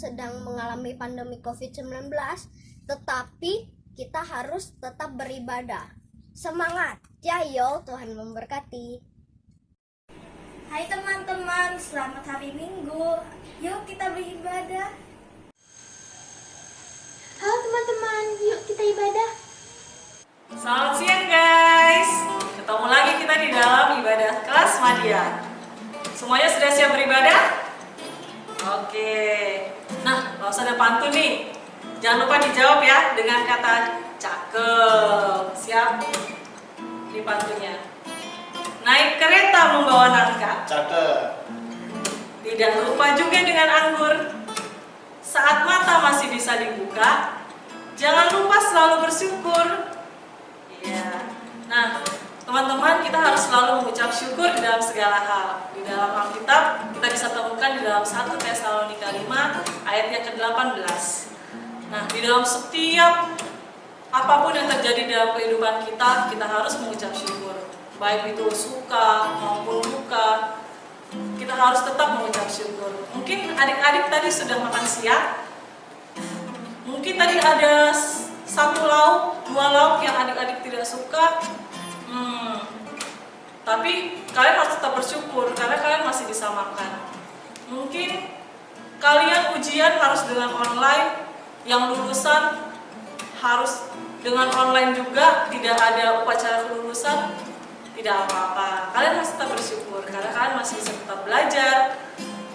sedang mengalami pandemi COVID-19, tetapi kita harus tetap beribadah. Semangat, jayo, Tuhan memberkati. Hai teman-teman, selamat hari Minggu. Yuk kita beribadah. Halo teman-teman, yuk kita ibadah. Selamat siang guys. Ketemu lagi kita di dalam ibadah kelas Madya. Semuanya sudah siap beribadah? Oke. Nah, kalau ada pantun nih, jangan lupa dijawab ya dengan kata cakep. Siap? Ini pantunnya. Naik kereta membawa nangka. Cakep. Tidak lupa juga dengan anggur. Saat mata masih bisa dibuka, jangan lupa selalu bersyukur. Iya. Nah, teman-teman, kita harus selalu mengucap syukur di dalam segala hal. Di dalam Alkitab, kita bisa temukan di dalam 1 Tesalonika 5 ayat yang ke-18. Nah, di dalam setiap apapun yang terjadi dalam kehidupan kita, kita harus mengucap syukur. Baik itu suka maupun duka, kita harus tetap mengucap syukur. Mungkin adik-adik tadi sudah makan siang. Mungkin tadi ada 1 lauk, 2 lauk yang adik-adik tidak suka. Tapi kalian harus tetap bersyukur karena kalian masih bisa makan. Mungkin kalian ujian harus dengan online, yang lulusan harus dengan online juga, tidak ada upacara kelulusan, tidak apa-apa. Kalian harus tetap bersyukur karena kalian masih bisa tetap belajar.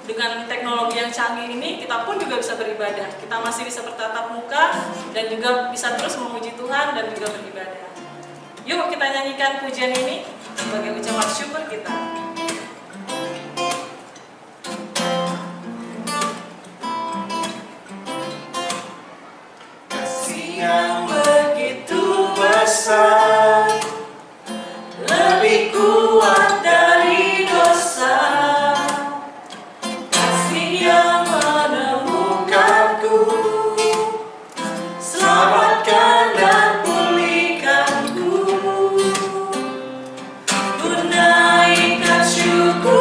Dengan teknologi yang canggih ini, kita pun juga bisa beribadah. Kita masih bisa bertatap muka dan juga bisa terus memuji Tuhan dan juga beribadah. Yuk kita nyanyikan pujian ini sebagai ucapan syukur kita. Kasih yang begitu besar, lebih kuat dari dosa. Kasih yang menemukanku, selamatkan dan pulihkanku. Ku naikkan syukur,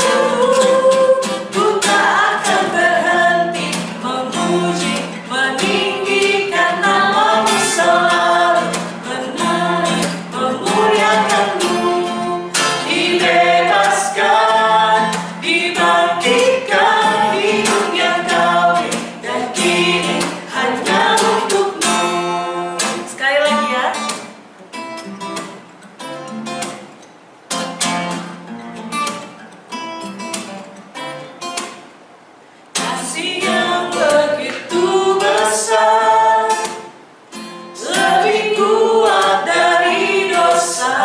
ku tak akan berhenti memuji, meninggikan namamu selalu, menaik, memuliakanmu. Dibebaskan, dibangkitkan, hidup yang kau dan kini hanya untukmu. Sekali lagi ya. Kasih yang begitu besar, lebih kuat dari dosa.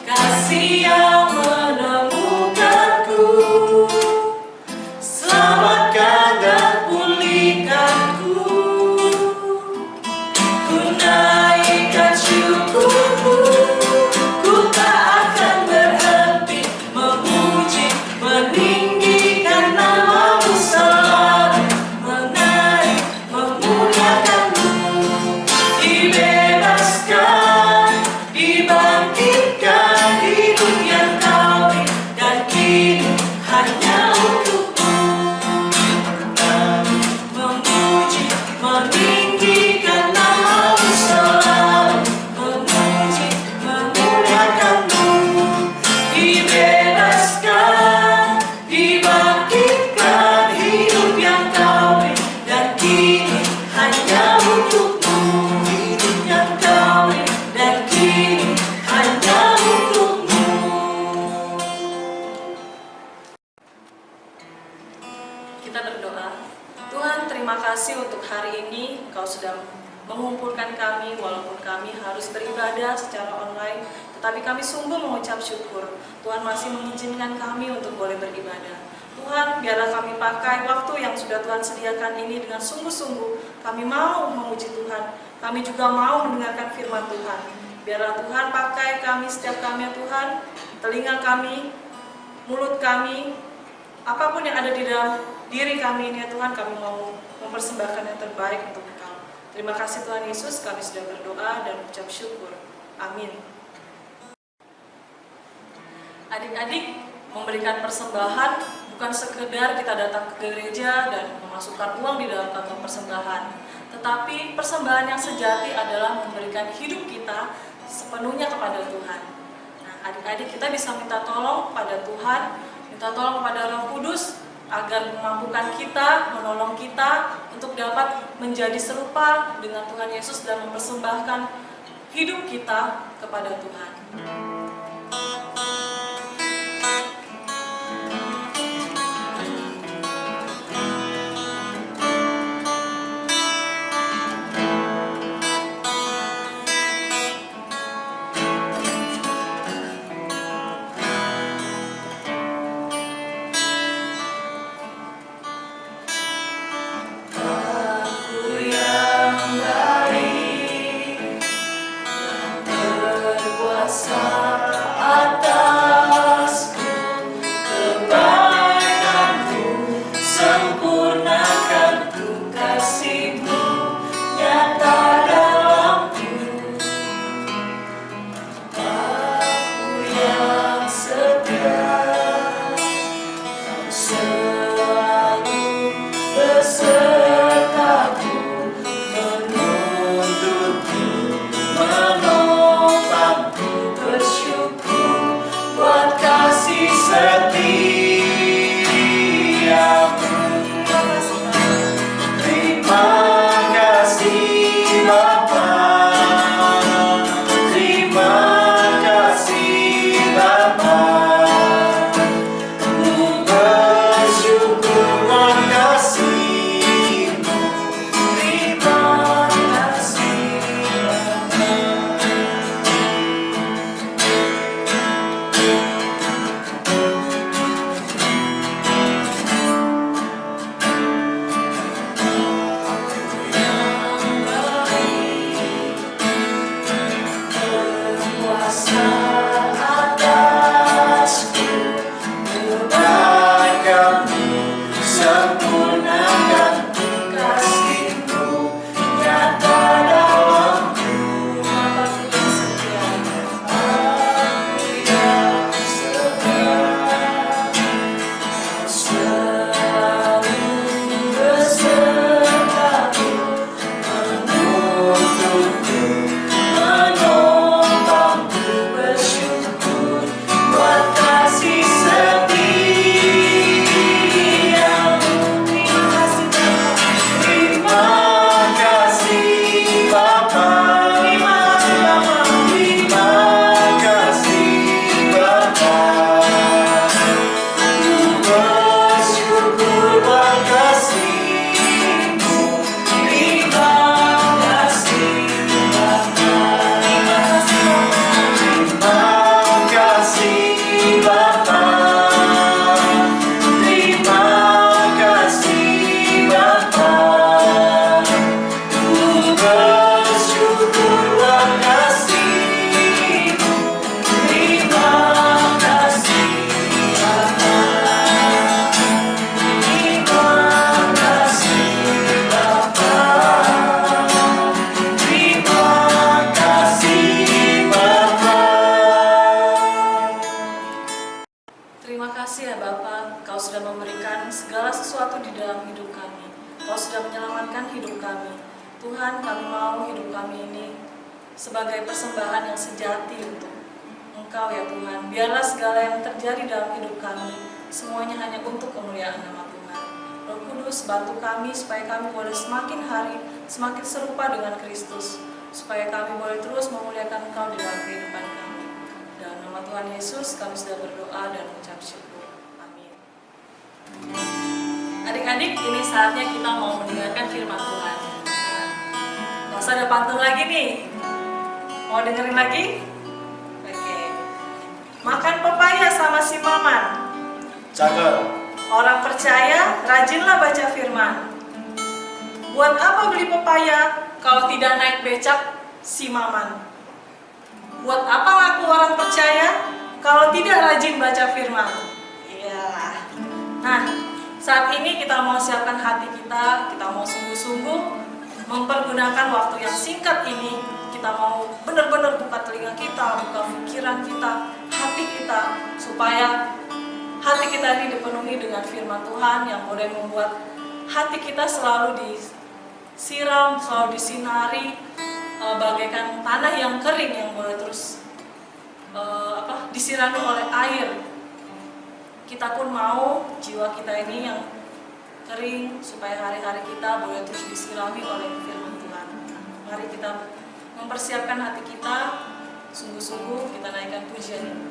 Kasih yang menemukanku, selamatkan dan pulihkanku. Ku naikkan syukurku, ku tak akan berhenti memuji, meninggikan namamu selalu, menaik, memuliakanmu. Dibebaskan, dibangkitkan, hidup yang kau dan kini hanya untukmu. Memuji, meninggikan namamu selalu, memuji, memuliakanmu. Dibebaskan, dibangkitkan, hidup yang kau dan kini hanya untukmu. Hidup yang kau dan kini hanya untukmu. Kita berdoa. Tuhan, terima kasih untuk hari ini Engkau sudah mengumpulkan kami walaupun kami harus beribadah secara online, tetapi kami sungguh mengucap syukur. Tuhan masih mengizinkan kami untuk boleh beribadah. Tuhan, biarlah kami pakai waktu yang sudah Tuhan sediakan ini dengan sungguh-sungguh. Kami mau memuji Tuhan, kami juga mau mendengarkan firman Tuhan. Biarlah Tuhan pakai kami, setiap kami ya Tuhan, telinga kami, mulut kami, apapun yang ada di dalam diri kami ini ya Tuhan, kami mau mempersembahkan yang terbaik untuk Engkau. Terima kasih Tuhan Yesus, kami sudah berdoa dan ucap syukur. Amin. Adik-adik memberikan persembahan bukan sekedar kita datang ke gereja dan memasukkan uang di dalam kantong persembahan, tetapi persembahan yang sejati adalah memberikan hidup kita sepenuhnya kepada Tuhan. Nah, adik-adik, kita bisa minta tolong pada Tuhan, minta tolong kepada Roh Kudus agar memampukan kita, menolong kita untuk dapat menjadi serupa dengan Tuhan Yesus dan mempersembahkan hidup kita kepada Tuhan. Aku yang baik, yang berkuasa atasku, kebaikanmu sempurnakan ku, kasihmu nyata dalamku. Aku yang setia, kau selalu besertaku, menuntutku, menopangku, bersyukur buat kasih setiamu. Terima kasih Bapa, terima kasih Bapa, ku bersyukur buat kasih-Mu. Terima kasih Bapa. Berkuasa atasku, kebaikanmu sempurnakan ku, kasihmu nyata dalamku. Aku yang setia, kau selalu besertaku, menuntutku, menopangku, bersyukur buat kasih setiamu. Terima kasih Bapa, terima kasih Bapa, ku bersyukur buat kasih-Mu. Terima kasih Bapa, terima kasih Bapa, terima kasih Bapa, ku bersyukur buat kasih-Mu. Terima kasih Bapa, terima kasih Bapa, terima kasih Bapa. Terima kasih ya Bapa, Kau sudah memberikan segala sesuatu di dalam hidup kami. Kau sudah menyelamatkan hidup kami. Tuhan, kami mau hidup kami ini sebagai persembahan yang sejati untuk Engkau ya Tuhan. Biarlah segala yang terjadi dalam hidup kami, semuanya hanya untuk kemuliaan nama Tuhan. Roh Kudus, bantu kami supaya kami boleh semakin hari semakin serupa dengan Kristus, supaya kami boleh terus memuliakan Engkau di dalam kehidupan kami. Dalam nama Tuhan Yesus kami sudah berdoa dan mengucap syukur. Amin. Adik-adik, ini saatnya kita mau mendengarkan firman Tuhan. Nggak usah ada pantun lagi nih. Mau dengerin lagi? Oke. Makan pepaya sama si Maman. Cakep. Orang percaya, rajinlah baca firman. Buat apa beli pepaya kalau tidak naik becak si Maman? Buat apa ngaku orang percaya kalau tidak rajin baca firman? Iyalah. Nah, saat ini kita mau siapkan hati kita mau sungguh-sungguh mempergunakan waktu yang singkat ini. Kita mau benar-benar buka telinga kita, buka pikiran kita, hati kita, supaya hati kita ini dipenuhi dengan firman Tuhan yang boleh membuat hati kita selalu disiram, selalu disinari, bagaikan tanah yang kering yang boleh terus disirami oleh air. Kita pun mau jiwa kita ini yang kering supaya hari-hari kita boleh terus disirami oleh firman Tuhan. Mari kita mempersiapkan hati kita, sungguh-sungguh kita naikkan pujian ini.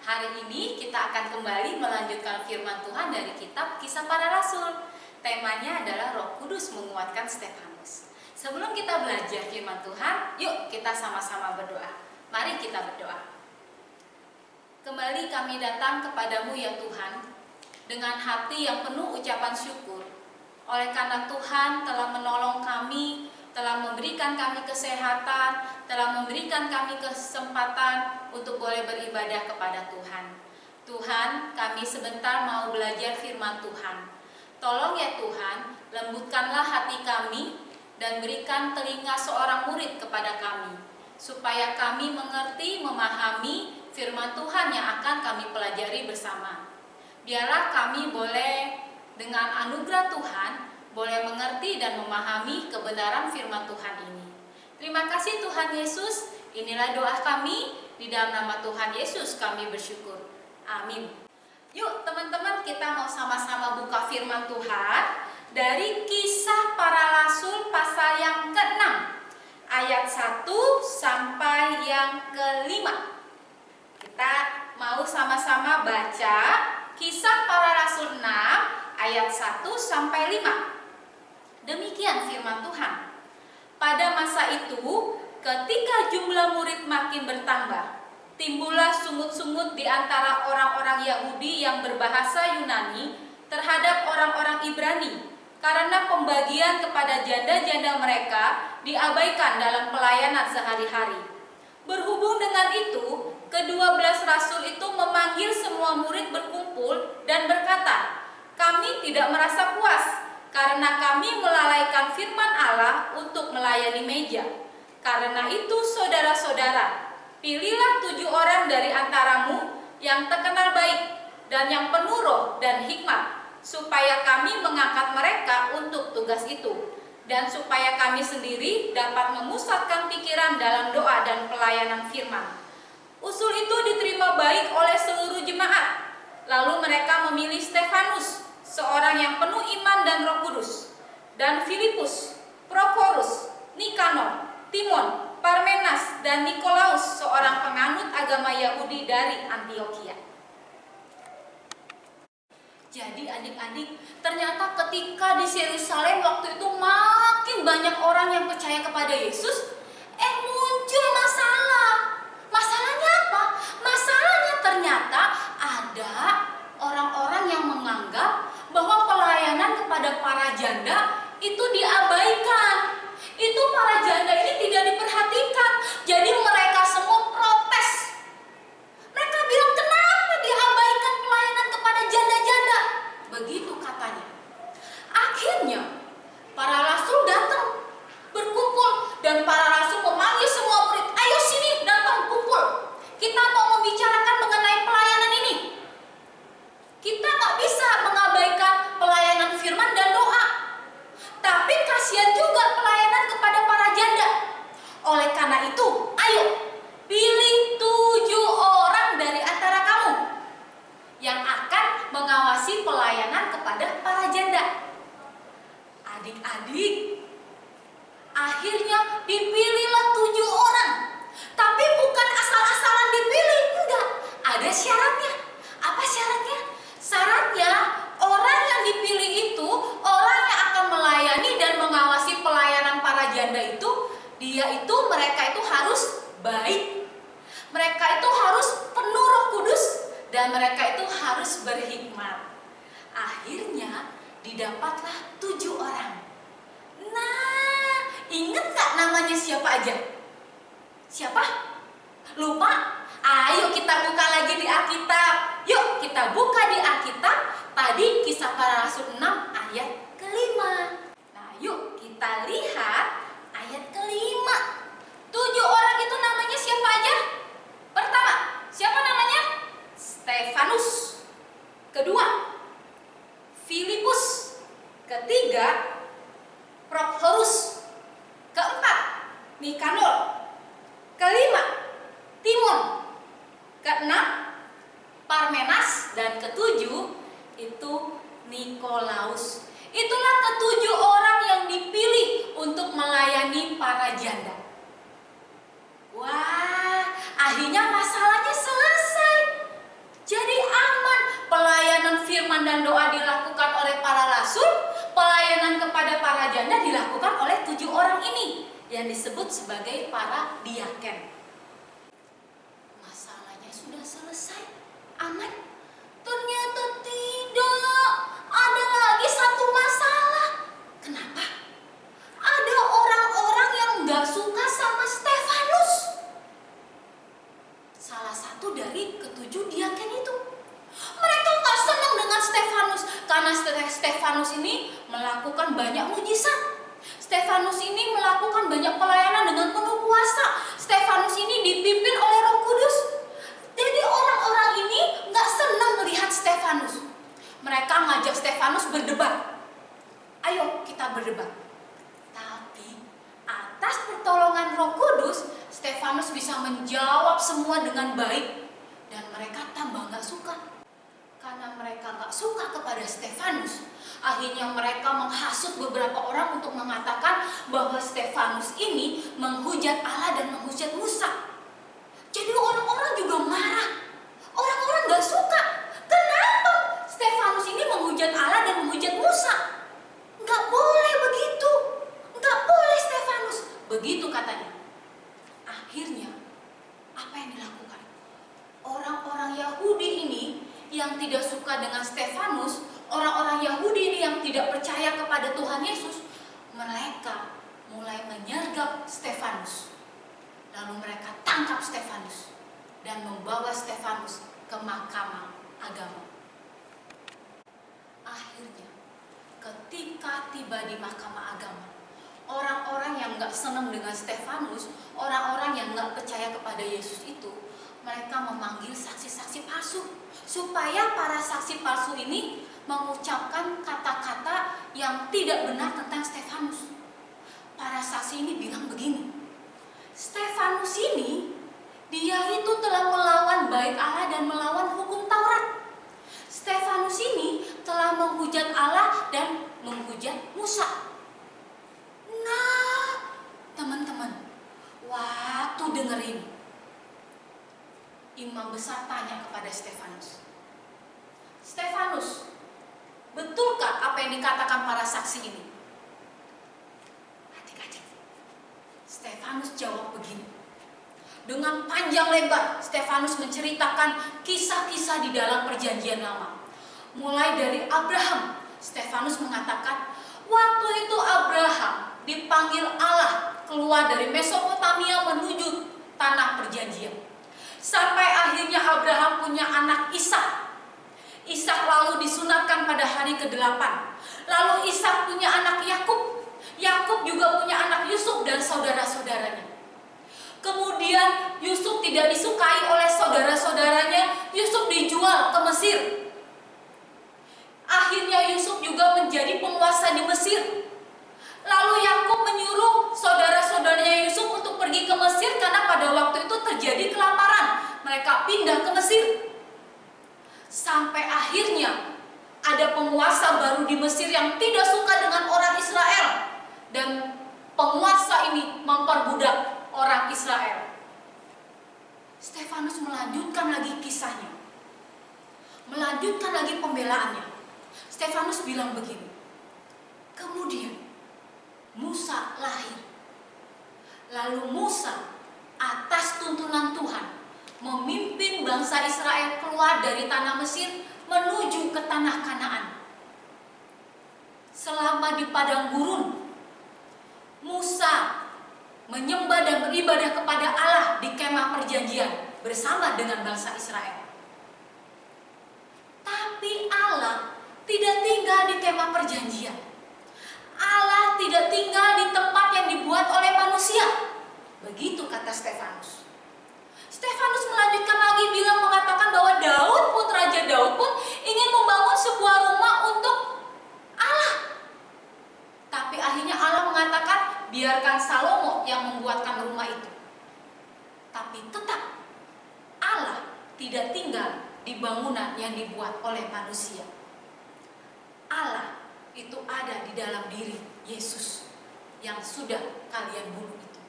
Hari ini kita akan kembali melanjutkan firman Tuhan dari kitab Kisah Para Rasul. Temanya adalah Roh Kudus menguatkan Stefanus. Sebelum kita belajar firman Tuhan, yuk kita sama-sama berdoa. Mari kita berdoa. Kembali kami datang kepadamu ya Tuhan, dengan hati yang penuh ucapan syukur. Oleh karena Tuhan telah menolong kami, telah memberikan kami kesehatan, telah memberikan kami kesempatan untuk boleh beribadah kepada Tuhan. Tuhan, kami sebentar mau belajar firman Tuhan. Tolong ya Tuhan, lembutkanlah hati kami dan berikan telinga seorang murid kepada kami, supaya kami mengerti, memahami firman Tuhan yang akan kami pelajari bersama. Biarlah kami boleh dengan anugerah Tuhan, boleh mengerti dan memahami kebenaran firman Tuhan ini. Terima kasih Tuhan Yesus, inilah doa kami, di dalam nama Tuhan Yesus kami bersyukur. Amin. Yuk teman-teman, kita mau sama-sama buka firman Tuhan dari Kisah Para Rasul pasal yang ke-6 ayat 1 sampai yang ke-5. Kita mau sama-sama baca Kisah Para Rasul 6 ayat 1 sampai 5. Demikian firman Tuhan. Pada masa itu, ketika jumlah murid makin bertambah, timbullah sungut-sungut di antara orang-orang Yahudi yang berbahasa Yunani terhadap orang-orang Ibrani, karena pembagian kepada janda-janda mereka diabaikan dalam pelayanan sehari-hari. Berhubung dengan itu, ke-12 rasul itu memanggil semua murid berkumpul dan berkata, "Kami tidak merasa puas, karena kami melalaikan firman Allah untuk melayani meja. Karena itu, saudara-saudara, pilihlah 7 orang dari antaramu yang terkenal baik dan yang penuh roh dan hikmat, supaya kami mengangkat mereka untuk tugas itu, dan supaya kami sendiri dapat memusatkan pikiran dalam doa dan pelayanan firman." Usul itu diterima baik oleh seluruh jemaat. Lalu mereka memilih Stefanus, seorang yang penuh iman dan Roh Kudus, dan Filipus, Prokorus, Nikanor, Timon, Parmenas, dan Nikolaus, seorang penganut agama Yahudi dari Antiokhia. Jadi adik-adik, ternyata ketika di Yerusalem waktu itu makin banyak orang yang percaya kepada Yesus, muncul masalah. Masalahnya apa? Masalahnya ternyata ada orang-orang yang menganggap bahwa pelayanan kepada para janda itu diabaikan. Itu para janda ini tidak diperhatikan. Jadi mereka semua protes. Mereka bilang, "Kenapa diabaikan pelayanan kepada janda-janda?" Begitu katanya. Akhirnya para rasul datang berkumpul, dan para rasul memanggil semua murid, "Ayo sini, datang kumpul. Kita mau membicarakan mengenai pelayanan ini. Kita nggak bisa mengabaikan pelayanan firman dan doa. Tapi kasihan juga pelayanan kepada para janda. Oleh karena itu, ayo pilih 7 orang dari antara kamu yang akan mengawasi pelayanan kepada para janda." Adik-adik, akhirnya dipilihlah 7 orang. Tapi bukan asal-asalan dipilih, enggak. Ada syaratnya. Apa syaratnya? Syaratnya orang yang dipilih itu, orang yang akan melayani dan mengawasi pelayanan para janda itu, mereka itu harus baik. Mereka itu harus penuh Roh Kudus, dan mereka itu harus berhikmat. Akhirnya didapatlah 7 orang. Nah, ingat gak namanya siapa aja? Siapa? Lupa? Ayo kita buka lagi di Alkitab. Yuk kita buka di Alkitab. Tadi Kisah Para Rasul 6 ayat ke-5. Nah yuk kita lihat ayat ke-5. 7 orang itu namanya siapa aja? Pertama, siapa namanya? Stefanus. Kedua, Filipus. Ketiga, Prokhorus. Keempat, Nikanor. Kelima, Timon. Keenam, Parmenas. Dan ketujuh, itu Nikolaus. Itulah ke-7 orang yang dipilih untuk melayani para janda. Wah, akhirnya masalahnya selesai. Jadi aman. Pelayanan firman dan doa dilakukan oleh para rasul. pelayanan kepada para janda dilakukan oleh 7 orang ini yang disebut sebagai para diaken. Masalahnya sudah selesai, aman? Ternyata tidak, ada lagi satu masalah. Kenapa? Ada orang-orang yang gak suka sama Stefanus, salah satu dari ke-7 diaken itu. Mereka gak senang dengan Stefanus karena Stefanus ini melakukan banyak mujizat. Stefanus ini melakukan banyak pelayanan dengan penuh kuasa. Stefanus ini dipimpin oleh Roh Kudus. Jadi orang-orang ini gak senang melihat Stefanus. Mereka ngajak Stefanus berdebat. Ayo kita berdebat. Tapi atas pertolongan Roh Kudus, Stefanus bisa menjawab semua dengan baik. Dan mereka tambah gak suka. Karena mereka gak suka kepada Stefanus, akhirnya mereka menghasut beberapa orang untuk mengatakan bahwa Stefanus ini menghujat Allah dan menghujat Musa. Jadi orang-orang juga marah. Orang-orang gak suka. Kenapa Stefanus ini menghujat Allah dan menghujat Musa? Gak boleh begitu. Gak boleh Stefanus. Begitu katanya. Akhirnya, apa yang dilakukan? Orang-orang Yahudi ini yang tidak suka dengan Stefanus, orang-orang Yahudi ini yang tidak percaya kepada Tuhan Yesus, mereka mulai menyergap Stefanus. Lalu mereka tangkap Stefanus dan membawa Stefanus ke mahkamah agama. Akhirnya, ketika tiba di mahkamah agama, orang-orang yang gak senang dengan Stefanus, orang-orang yang gak percaya kepada Yesus itu, mereka memanggil saksi-saksi palsu supaya para saksi palsu ini mengucapkan kata-kata yang tidak benar tentang Stefanus. Para saksi ini bilang begini, Stefanus ini, dia itu telah melawan bait Allah dan melawan hukum Taurat. Stefanus ini telah menghujat Allah dan menghujat Musa. Nah, teman-teman, waktu dengar ini, imam besar tanya kepada Stefanus, Stefanus, betulkah apa yang dikatakan para saksi ini? Adik-adik, Stefanus jawab begini. Dengan panjang lebar, Stefanus menceritakan kisah-kisah di dalam perjanjian lama. Mulai dari Abraham, Stefanus mengatakan, waktu itu Abraham dipanggil Allah keluar dari Mesopotamia menuju tanah perjanjian. Sampai akhirnya Abraham punya anak Ishak. Ishak lalu disunatkan pada hari ke-8. Lalu Ishak punya anak Yakub. Yakub juga punya anak Yusuf dan saudara-saudaranya. Kemudian Yusuf tidak disukai oleh saudara-saudaranya. Yusuf dijual ke Mesir. Akhirnya Yusuf juga menjadi penguasa di Mesir. Lalu Yakub menyuruh saudara-saudaranya Yusuf untuk pergi ke Mesir karena pada waktu itu terjadi kelaparan. Mereka pindah ke Mesir. Sampai akhirnya ada penguasa baru di Mesir yang tidak suka dengan orang Israel. Dan penguasa ini memperbudak orang Israel. Stefanus melanjutkan lagi kisahnya. Melanjutkan lagi pembelaannya. Stefanus bilang begini. Kemudian Musa lahir. Lalu Musa atas tuntunan Tuhan memimpin bangsa Israel keluar dari tanah Mesir menuju ke tanah Kanaan. Selama di padang gurun, Musa menyembah dan beribadah kepada Allah di kemah perjanjian bersama dengan bangsa Israel. Tapi Allah tidak tinggal di kemah perjanjian. Allah tidak tinggal di tempat yang dibuat oleh manusia. Begitu kata Stefanus. Stefanus melanjutkan lagi mengatakan bahwa Daud pun, Raja Daud pun ingin membangun sebuah rumah untuk Allah. Tapi akhirnya Allah mengatakan biarkan Salomo yang membuatkan rumah itu. Tapi tetap Allah tidak tinggal di bangunan yang dibuat oleh manusia. Allah itu ada di dalam diri Yesus yang sudah kalian bunuh itu.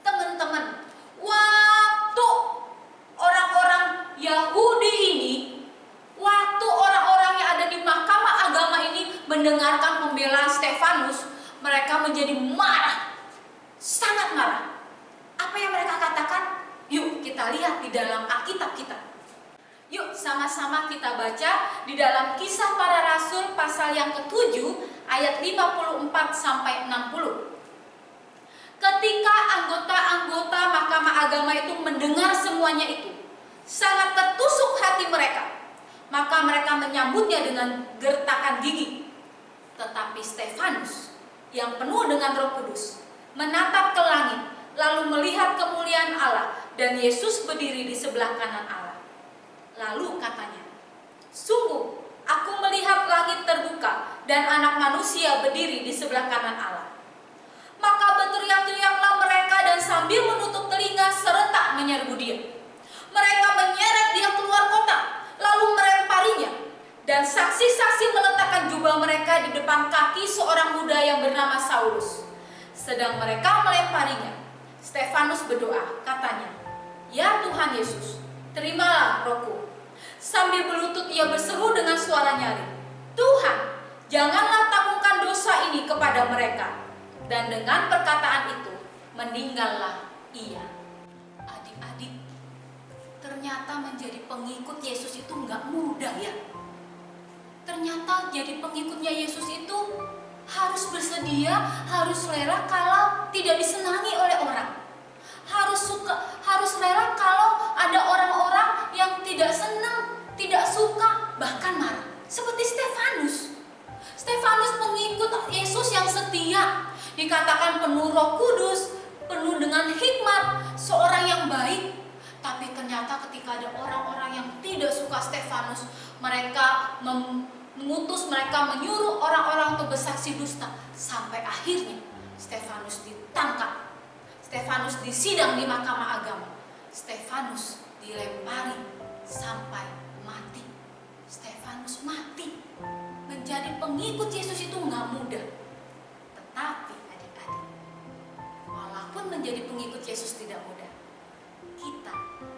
Teman-teman, waktu orang-orang Yahudi ini, waktu orang-orang yang ada di mahkamah agama ini mendengarkan pembelaan Stefanus, mereka menjadi marah, sangat marah. Apa yang mereka katakan? Yuk kita lihat di dalam Alkitab kita. Yuk sama-sama kita baca di dalam Kisah Para Rasul pasal yang ke-7 ayat 54 sampai 60. Ketika anggota-anggota Mahkamah Agama itu mendengar semuanya itu, sangat tertusuk hati mereka. Maka mereka menyambutnya dengan gertakan gigi. Tetapi Stefanus yang penuh dengan Roh Kudus menatap ke langit, lalu melihat kemuliaan Allah dan Yesus berdiri di sebelah kanan Allah. Lalu katanya, sungguh aku melihat langit terbuka dan Anak Manusia berdiri di sebelah kanan Allah. Maka berteriak-teriaklah mereka dan sambil menutup telinga serentak menyerbu dia. Mereka menyeret dia keluar kota, lalu melemparinya. Dan saksi-saksi meletakkan jubah mereka di depan kaki seorang muda yang bernama Saulus. Sedang mereka melemparinya, Stefanus berdoa, katanya, "Ya Tuhan Yesus, terimalah rohku." Sambil berlutut ia berseru dengan suara nyaring, "Tuhan, janganlah tanggungkan dosa ini kepada mereka." Dan dengan perkataan itu, meninggallah ia. Adik-adik, ternyata menjadi pengikut Yesus itu nggak mudah ya. Ternyata jadi pengikutnya Yesus itu harus bersedia, harus rela kalau tidak disenangi oleh orang. Harus rela kalau ada orang-orang yang tidak senang, tidak suka, bahkan marah. Seperti Stefanus. Stefanus pengikut Yesus yang setia, dikatakan penuh Roh Kudus, penuh dengan hikmat, seorang yang baik. Tapi ternyata ketika ada orang-orang yang tidak suka Stefanus, mereka mengutus, mereka menyuruh orang-orang untuk bersaksi dusta. Sampai akhirnya Stefanus ditangkap. Stefanus disidang di Mahkamah Agama. Stefanus dilempari sampai mati. Stefanus mati. Menjadi pengikut Yesus itu nggak mudah. Tetapi adik-adik, walaupun menjadi pengikut Yesus tidak mudah, kita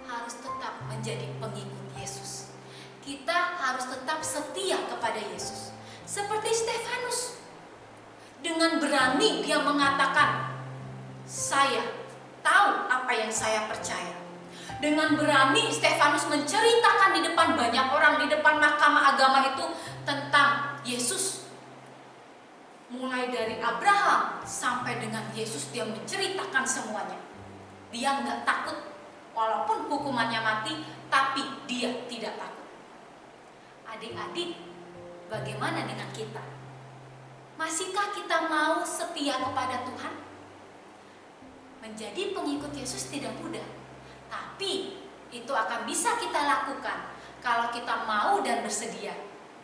harus tetap menjadi pengikut Yesus. Kita harus tetap setia kepada Yesus. Seperti Stefanus. Dengan berani dia mengatakan, "Saya tahu apa yang saya percaya." Dengan berani Stefanus menceritakan di depan banyak orang, di depan Mahkamah Agama itu tentang Yesus. Mulai dari Abraham sampai dengan Yesus, dia menceritakan semuanya. Dia nggak takut, walaupun hukumannya mati, tapi dia tidak takut. Adik-adik, bagaimana dengan kita? Masihkah kita mau setia kepada Tuhan? Menjadi pengikut Yesus tidak mudah, tapi itu akan bisa kita lakukan kalau kita mau dan bersedia.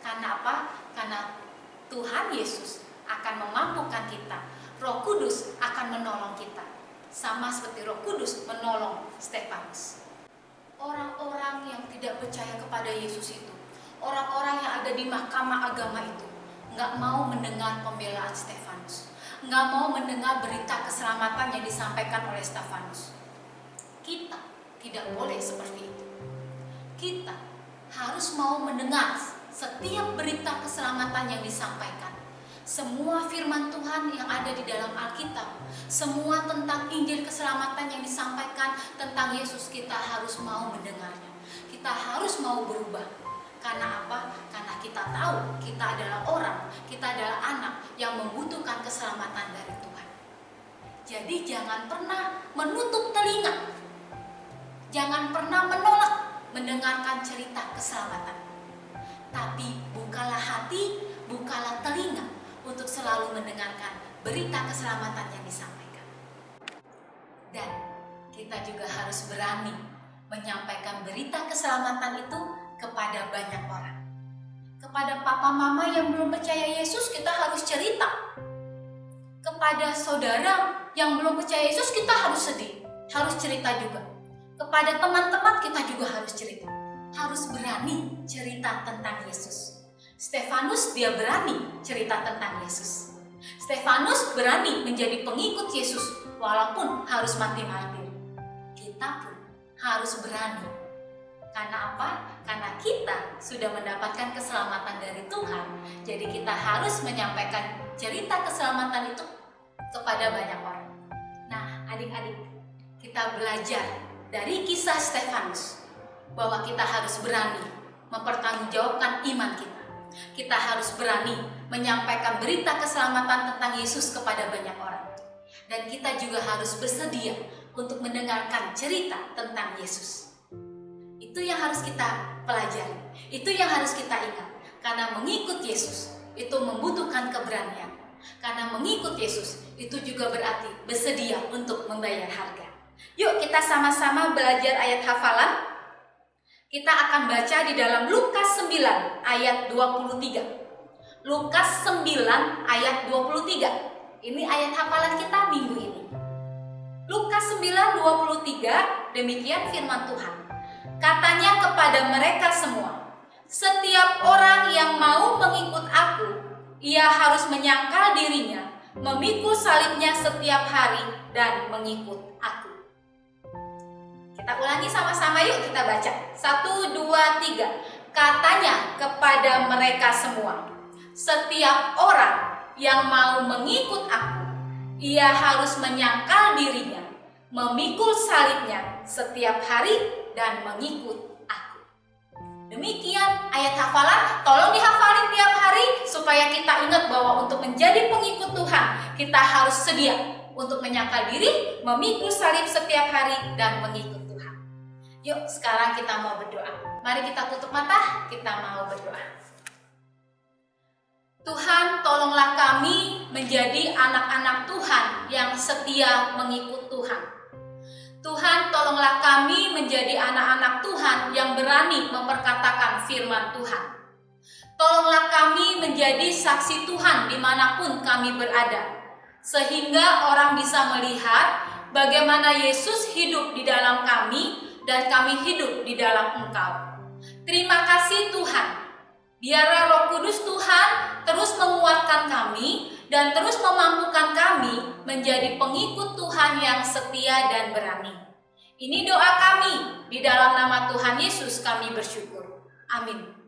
Karena apa? Karena Tuhan Yesus akan memampukan kita. Roh Kudus akan menolong kita. Sama seperti Roh Kudus menolong Stefanus. Orang-orang yang tidak percaya kepada Yesus itu, orang-orang yang ada di Mahkamah Agama itu, nggak mau mendengar pembelaan Stefanus, nggak mau mendengar berita keselamatan yang disampaikan oleh Stefanus. Kita tidak boleh seperti itu. Kita harus mau mendengar setiap berita keselamatan yang disampaikan. Semua firman Tuhan yang ada di dalam Alkitab, semua tentang Injil keselamatan yang disampaikan tentang Yesus, kita harus mau mendengarnya. Kita harus mau berubah. Karena apa? Karena kita tahu kita adalah orang, kita adalah anak yang membutuhkan keselamatan dari Tuhan. Jadi jangan pernah menutup telinga. Jangan pernah menolak mendengarkan cerita keselamatan. Tapi bukalah hati, bukalah telinga untuk selalu mendengarkan berita keselamatan yang disampaikan. Dan kita juga harus berani menyampaikan berita keselamatan itu kepada banyak orang. Kepada papa mama yang belum percaya Yesus, kita harus cerita. Kepada saudara yang belum percaya Yesus, kita harus sedih, harus cerita juga. Kepada teman-teman kita juga harus cerita. Harus berani cerita tentang Yesus. Stefanus dia berani cerita tentang Yesus. Stefanus berani menjadi pengikut Yesus walaupun harus mati martir. Kita pun harus berani. Karena apa? Karena kita sudah mendapatkan keselamatan dari dari Tuhan. Jadi kita harus menyampaikan cerita keselamatan itu kepada banyak orang. Nah, adik-adik, kita belajar dari kisah Stefanus bahwa kita harus berani mempertanggungjawabkan iman kita. Kita harus berani menyampaikan berita keselamatan tentang Yesus kepada banyak orang. Dan kita juga harus bersedia untuk mendengarkan cerita tentang Yesus. Itu yang harus kita pelajari. Itu yang harus kita ingat. Karena mengikut Yesus itu membutuhkan keberanian. Karena mengikut Yesus itu juga berarti bersedia untuk membayar harga. Yuk kita sama-sama belajar ayat hafalan. Kita akan baca di dalam Lukas 9 ayat 23. Lukas 9 ayat 23. Ini ayat hafalan kita minggu ini. Lukas 9:23, demikian firman Tuhan. Katanya kepada mereka semua, setiap orang yang mau mengikut aku, ia harus menyangkal dirinya, memikul salibnya setiap hari dan mengikut aku. Kita ulangi sama-sama yuk, kita baca. 1, 2, 3. Katanya kepada mereka semua, setiap orang yang mau mengikut aku, ia harus menyangkal dirinya, memikul salibnya setiap hari dan mengikut aku. Demikian ayat hafalan, tolong dihafalin tiap hari supaya kita ingat bahwa untuk menjadi pengikut Tuhan, kita harus sedia untuk menyangkal diri, memikul salib setiap hari dan mengikut Tuhan. Yuk sekarang kita mau berdoa. Mari kita tutup mata, kita mau berdoa. Tuhan, tolonglah kami menjadi anak-anak Tuhan yang setia mengikut Tuhan. Tuhan, tolonglah kami menjadi anak-anak Tuhan yang berani memperkatakan firman Tuhan. Tolonglah kami menjadi saksi Tuhan dimanapun kami berada, sehingga orang bisa melihat bagaimana Yesus hidup di dalam kami dan kami hidup di dalam Engkau. Terima kasih Tuhan. Biarlah Roh Kudus Tuhan terus menguatkan kami dan terus memampukan kami menjadi pengikut Tuhan yang setia dan berani. Ini doa kami, di dalam nama Tuhan Yesus kami bersyukur. Amin.